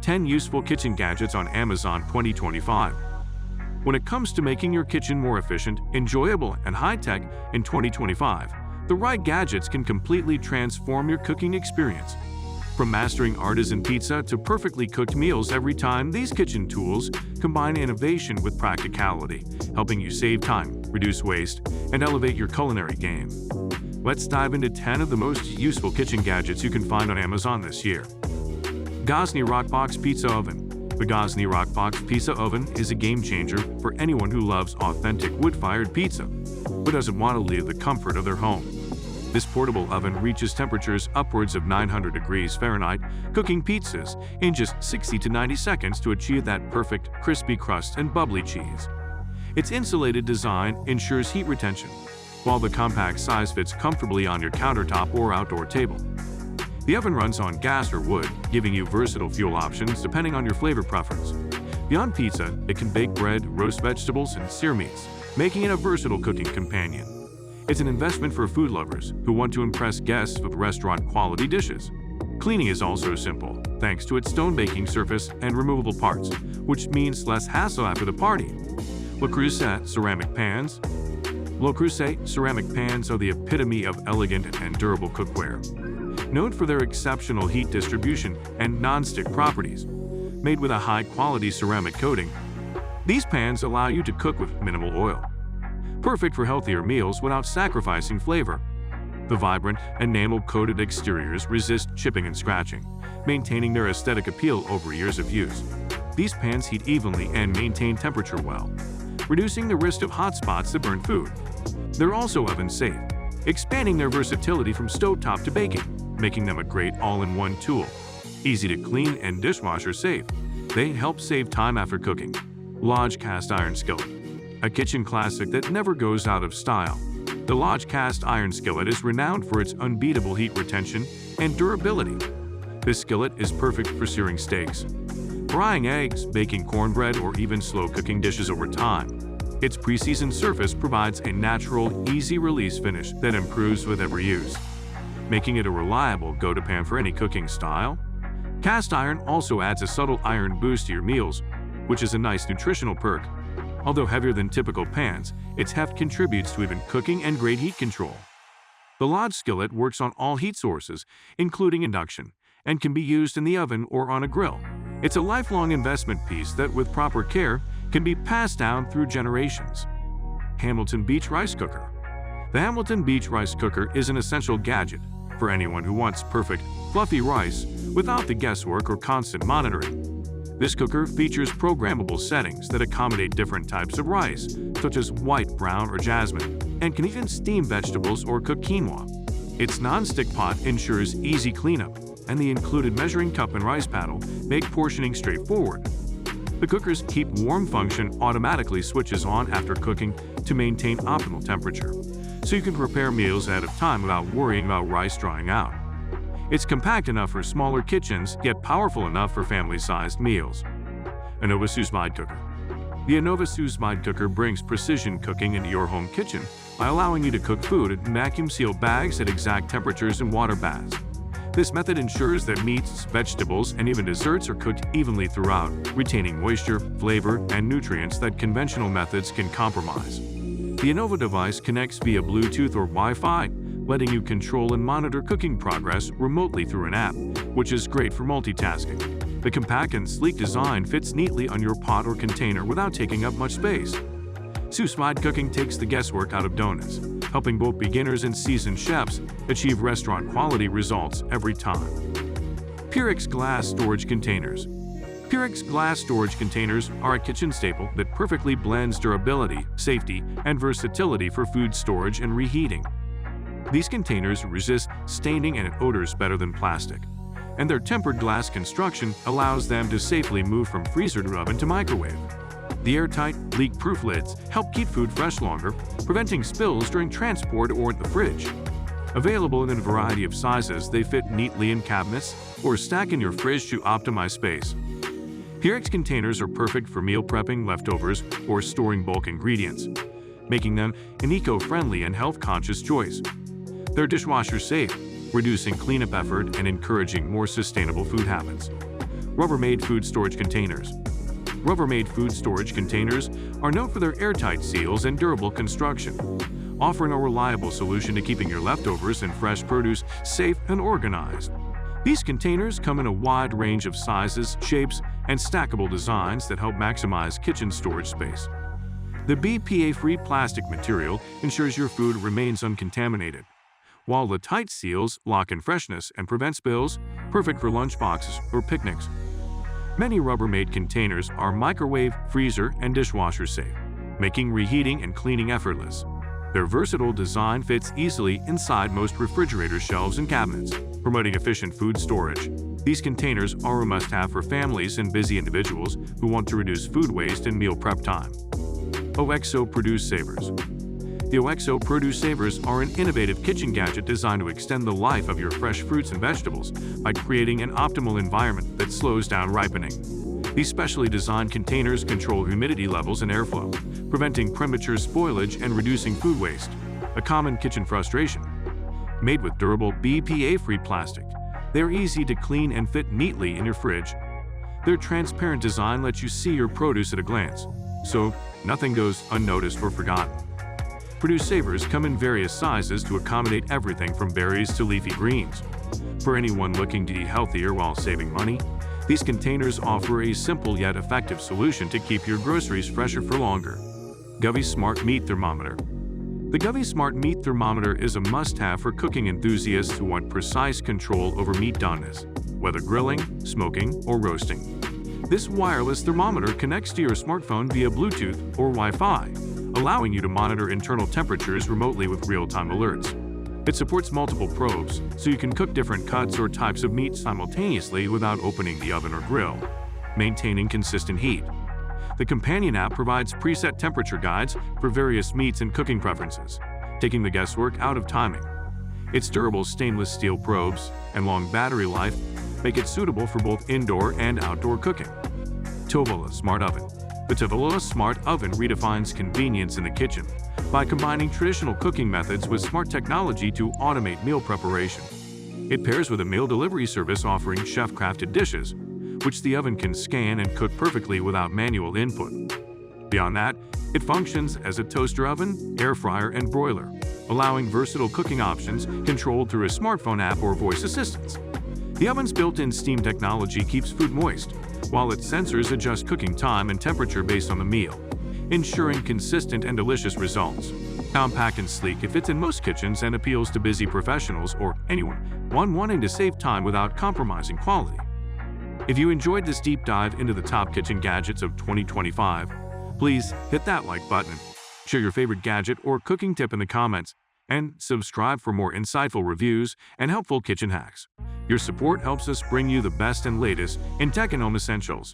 10 Useful Kitchen Gadgets on Amazon 2025. When it comes to making your kitchen more efficient, enjoyable, and high-tech in 2025, the right gadgets can completely transform your cooking experience. From mastering artisan pizza to perfectly cooked meals every time, these kitchen tools combine innovation with practicality, helping you save time, reduce waste, and elevate your culinary game. Let's dive into 10 of the most useful kitchen gadgets you can find on Amazon this year. Gosney Rockbox Pizza Oven. The Gosney Rockbox Pizza Oven is a game-changer for anyone who loves authentic wood-fired pizza, but doesn't want to leave the comfort of their home. This portable oven reaches temperatures upwards of 900 degrees Fahrenheit, cooking pizzas in just 60 to 90 seconds to achieve that perfect crispy crust and bubbly cheese. Its insulated design ensures heat retention, while the compact size fits comfortably on your countertop or outdoor table. The oven runs on gas or wood, giving you versatile fuel options depending on your flavor preference. Beyond pizza, it can bake bread, roast vegetables, and sear meats, making it a versatile cooking companion. It's an investment for food lovers who want to impress guests with restaurant-quality dishes. Cleaning is also simple, thanks to its stone baking surface and removable parts, which means less hassle after the party. Le Creuset Ceramic Pans. Le Creuset ceramic pans are the epitome of elegant and durable cookware. Known for their exceptional heat distribution and non-stick properties, made with a high-quality ceramic coating, these pans allow you to cook with minimal oil. Perfect for healthier meals without sacrificing flavor. The vibrant, enamel-coated exteriors resist chipping and scratching, maintaining their aesthetic appeal over years of use. These pans heat evenly and maintain temperature well, reducing the risk of hot spots that burn food. They're also oven-safe, expanding their versatility from stovetop to baking, making them a great all-in-one tool. Easy to clean and dishwasher-safe, they help save time after cooking. Lodge Cast Iron Skillet. A kitchen classic that never goes out of style. The Lodge Cast Iron Skillet is renowned for its unbeatable heat retention and durability. This skillet is perfect for searing steaks, frying eggs, baking cornbread, or even slow-cooking dishes over time. Its pre-seasoned surface provides a natural, easy-release finish that improves with every use, making it a reliable go-to pan for any cooking style. Cast iron also adds a subtle iron boost to your meals, which is a nice nutritional perk. Although heavier than typical pans, its heft contributes to even cooking and great heat control. The Lodge skillet works on all heat sources, including induction, and can be used in the oven or on a grill. It's a lifelong investment piece that, with proper care, can be passed down through generations. Hamilton Beach Rice Cooker. The Hamilton Beach Rice Cooker is an essential gadget for anyone who wants perfect, fluffy rice without the guesswork or constant monitoring. This cooker features programmable settings that accommodate different types of rice, such as white, brown, or jasmine, and can even steam vegetables or cook quinoa. Its non-stick pot ensures easy cleanup, and the included measuring cup and rice paddle make portioning straightforward. The cooker's Keep Warm function automatically switches on after cooking to maintain optimal temperature, so you can prepare meals ahead of time without worrying about rice drying out. It's compact enough for smaller kitchens, yet powerful enough for family-sized meals. Innova Sous Vide Cooker. The Innova Sous Vide Cooker brings precision cooking into your home kitchen by allowing you to cook food in vacuum-sealed bags at exact temperatures and water baths. This method ensures that meats, vegetables, and even desserts are cooked evenly throughout, retaining moisture, flavor, and nutrients that conventional methods can compromise. The Innova device connects via Bluetooth or Wi-Fi, letting you control and monitor cooking progress remotely through an app, which is great for multitasking. The compact and sleek design fits neatly on your pot or container without taking up much space. Sous vide cooking takes the guesswork out of donuts, helping both beginners and seasoned chefs achieve restaurant-quality results every time. Pyrex Glass Storage Containers. Pyrex glass storage containers are a kitchen staple that perfectly blends durability, safety, and versatility for food storage and reheating. These containers resist staining and odors better than plastic, and their tempered glass construction allows them to safely move from freezer to oven to microwave. The airtight, leak-proof lids help keep food fresh longer, preventing spills during transport or in the fridge. Available in a variety of sizes, they fit neatly in cabinets or stack in your fridge to optimize space. Pyrex containers are perfect for meal prepping, leftovers, or storing bulk ingredients, making them an eco-friendly and health-conscious choice. They're dishwasher safe, reducing cleanup effort and encouraging more sustainable food habits. Rubbermaid food storage containers. Rubbermaid food storage containers are known for their airtight seals and durable construction, offering a reliable solution to keeping your leftovers and fresh produce safe and organized. These containers come in a wide range of sizes, shapes, and stackable designs that help maximize kitchen storage space. The BPA-free plastic material ensures your food remains uncontaminated, while the tight seals lock in freshness and prevent spills, perfect for lunchboxes or picnics. Many Rubbermaid containers are microwave, freezer, and dishwasher safe, making reheating and cleaning effortless. Their versatile design fits easily inside most refrigerator shelves and cabinets, promoting efficient food storage. These containers are a must-have for families and busy individuals who want to reduce food waste and meal prep time. OXO Produce Savers. The OXO Produce Savers are an innovative kitchen gadget designed to extend the life of your fresh fruits and vegetables by creating an optimal environment that slows down ripening. These specially designed containers control humidity levels and airflow, preventing premature spoilage and reducing food waste, a common kitchen frustration. Made with durable BPA-free plastic, they're easy to clean and fit neatly in your fridge. Their transparent design lets you see your produce at a glance, so nothing goes unnoticed or forgotten. Produce Savers come in various sizes to accommodate everything from berries to leafy greens. For anyone looking to eat healthier while saving money, these containers offer a simple yet effective solution to keep your groceries fresher for longer. Govee Smart Meat Thermometer. The Govee Smart Meat Thermometer is a must-have for cooking enthusiasts who want precise control over meat doneness, whether grilling, smoking, or roasting. This wireless thermometer connects to your smartphone via Bluetooth or Wi-Fi, allowing you to monitor internal temperatures remotely with real-time alerts. It supports multiple probes, so you can cook different cuts or types of meat simultaneously without opening the oven or grill, maintaining consistent heat. The companion app provides preset temperature guides for various meats and cooking preferences, taking the guesswork out of timing. Its durable stainless steel probes and long battery life make it suitable for both indoor and outdoor cooking. Tovala Smart Oven. The Tovala Smart Oven redefines convenience in the kitchen by combining traditional cooking methods with smart technology to automate meal preparation. It pairs with a meal delivery service offering chef-crafted dishes, which the oven can scan and cook perfectly without manual input. Beyond that, it functions as a toaster oven, air fryer, and broiler, allowing versatile cooking options controlled through a smartphone app or voice assistants. The oven's built-in steam technology keeps food moist, while its sensors adjust cooking time and temperature based on the meal, ensuring consistent and delicious results. Compact and sleek, it fits in most kitchens and appeals to busy professionals or anyone wanting to save time without compromising quality. If you enjoyed this deep dive into the top kitchen gadgets of 2025, please hit that like button, share your favorite gadget or cooking tip in the comments, and subscribe for more insightful reviews and helpful kitchen hacks. Your support helps us bring you the best and latest in tech and home essentials.